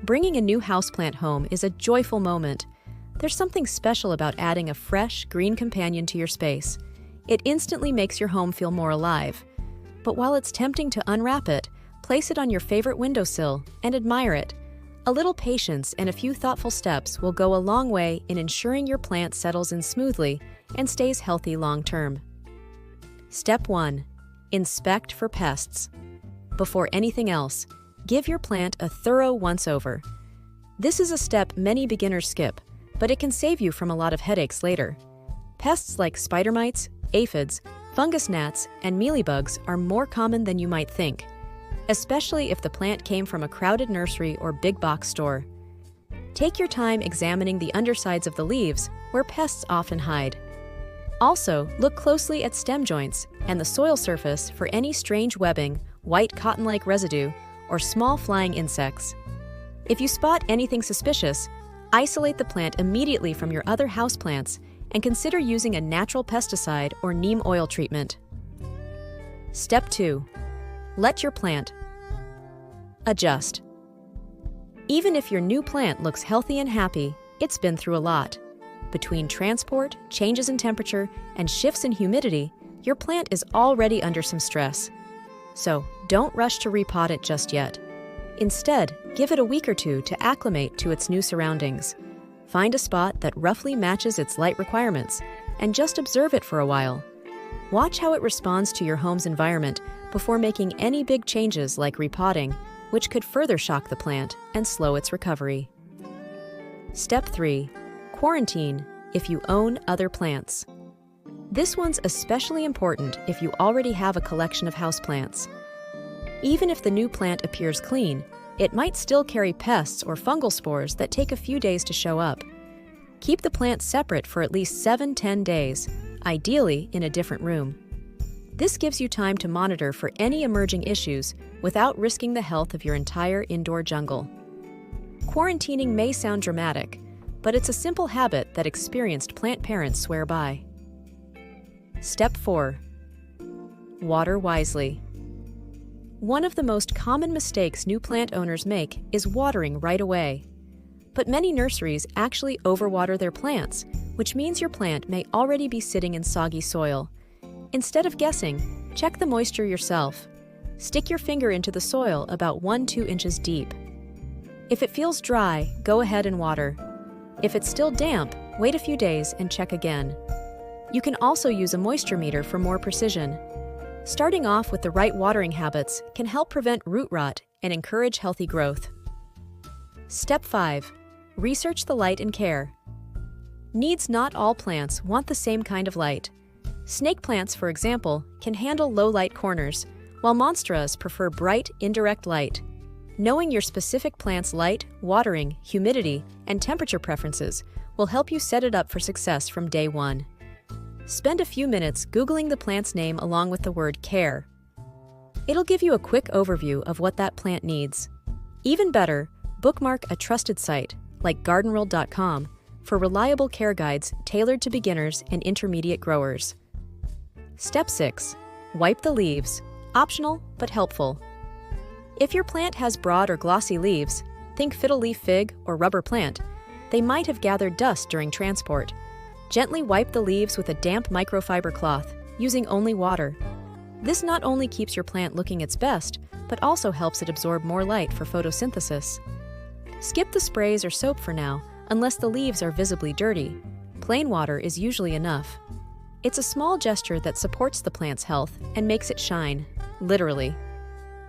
Bringing a new houseplant home is a joyful moment. There's something special about adding a fresh, green companion to your space. It instantly makes your home feel more alive. But while it's tempting to unwrap it, place it on your favorite windowsill and admire it. A little patience and a few thoughtful steps will go a long way in ensuring your plant settles in smoothly and stays healthy long-term. Step 1. Inspect for pests. Before anything else, give your plant a thorough once-over. This is a step many beginners skip, but it can save you from a lot of headaches later. Pests like spider mites, aphids, fungus gnats, and mealybugs are more common than you might think, especially if the plant came from a crowded nursery or big box store. Take your time examining the undersides of the leaves, where pests often hide. Also, look closely at stem joints and the soil surface for any strange webbing, white cotton-like residue, or small flying insects. If you spot anything suspicious, isolate the plant immediately from your other houseplants and consider using a natural pesticide or neem oil treatment. Step 2. Let your plant adjust. Even if your new plant looks healthy and happy, it's been through a lot. Between transport, changes in temperature, and shifts in humidity, your plant is already under some stress. So don't rush to repot it just yet. Instead, give it a week or two to acclimate to its new surroundings. Find a spot that roughly matches its light requirements and just observe it for a while. Watch how it responds to your home's environment before making any big changes like repotting, which could further shock the plant and slow its recovery. Step 3. Quarantine if you own other plants. This one's especially important if you already have a collection of houseplants. Even if the new plant appears clean, it might still carry pests or fungal spores that take a few days to show up. Keep the plant separate for at least 7-10 days, ideally in a different room. This gives you time to monitor for any emerging issues without risking the health of your entire indoor jungle. Quarantining may sound dramatic, but it's a simple habit that experienced plant parents swear by. Step 4. Water wisely. One of the most common mistakes new plant owners make is watering right away. But many nurseries actually overwater their plants, which means your plant may already be sitting in soggy soil. Instead of guessing, check the moisture yourself. Stick your finger into the soil about 1-2 inches deep. If it feels dry, go ahead and water. If it's still damp, wait a few days and check again. You can also use a moisture meter for more precision. Starting off with the right watering habits can help prevent root rot and encourage healthy growth. Step 5. Research the light and care. Not all plants want the same kind of light. Snake plants, for example, can handle low light corners, while monsteras prefer bright, indirect light. Knowing your specific plant's light, watering, humidity, and temperature preferences will help you set it up for success from day one. Spend a few minutes Googling the plant's name along with the word care. It'll give you a quick overview of what that plant needs. Even better, bookmark a trusted site, like gardenworld.com, for reliable care guides tailored to beginners and intermediate growers. Step 6. Wipe the leaves. Optional, but helpful. If your plant has broad or glossy leaves, think fiddle leaf fig or rubber plant, they might have gathered dust during transport. Gently wipe the leaves with a damp microfiber cloth, using only water. This not only keeps your plant looking its best, but also helps it absorb more light for photosynthesis. Skip the sprays or soap for now, unless the leaves are visibly dirty. Plain water is usually enough. It's a small gesture that supports the plant's health and makes it shine, literally.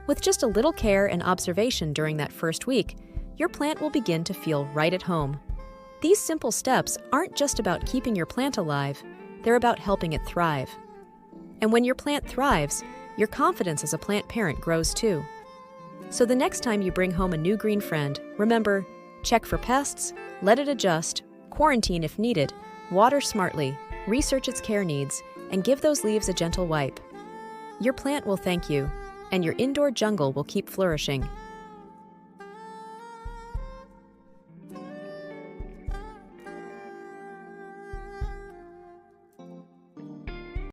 With just a little care and observation during that first week, your plant will begin to feel right at home. These simple steps aren't just about keeping your plant alive, they're about helping it thrive. And when your plant thrives, your confidence as a plant parent grows too. So the next time you bring home a new green friend, remember, check for pests, let it adjust, quarantine if needed, water smartly, research its care needs, and give those leaves a gentle wipe. Your plant will thank you, and your indoor jungle will keep flourishing.